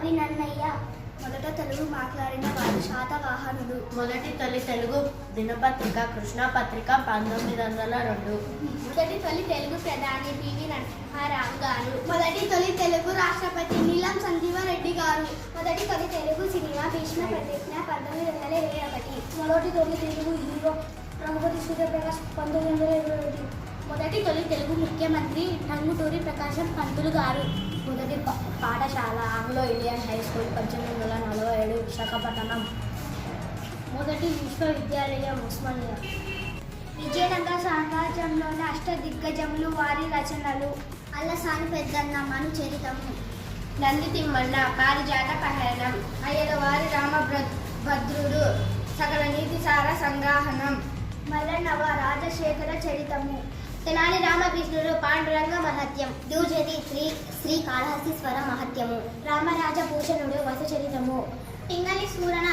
అభినన్నయ్య. మొదట తెలుగు మాట్లాడిన వారు శాతవాహనులు. మొదటి తొలి తెలుగు దినపత్రిక కృష్ణపత్రిక 1902. మొదటి తొలి తెలుగు ప్రధాని పివి నరసింహారావు గారు. మొదటి తొలి తెలుగు రాష్ట్రపతి నీలం సంజీవరెడ్డి గారు. మొదటి తొలి తెలుగు సినిమా భీష్మ ప్రతిజ్ఞ 1921. మొదటి తొలి తెలుగు హీరో రఘుపతి సూర్యప్రకాష్ 1921. మొదటి తొలి తెలుగు ముఖ్యమంత్రి టంగుటూరి ప్రకాశం పంతులు గారు. మొదటి పాఠశాల Anglo Indian high school 1847 Visakhapatnam. మొదటి విశ్వవిద్యాలయం ఉస్మానియా. విజయనగర సామ్రాజ్యంలోని అష్టదిగ్గజములు వారి రచనలు. అల్లసాని పెద్దన్న మను చరితము. నంది తిమ్మన్న పారిజాత పహరణం. అయ్యలవారి రామభద్రుడు సకల నీతిసార సంగ్రహణం. మల్లన్నవ రాజశేఖర చరితము. తెనాలి రామకృష్ణుడు పాండురంగ మహత్యం. ద్విజతి శ్రీ కాళహస్తీశ్వర మహత్యము. రామరాజ భూషణుడు వసుచరితము. పింగళి సూరన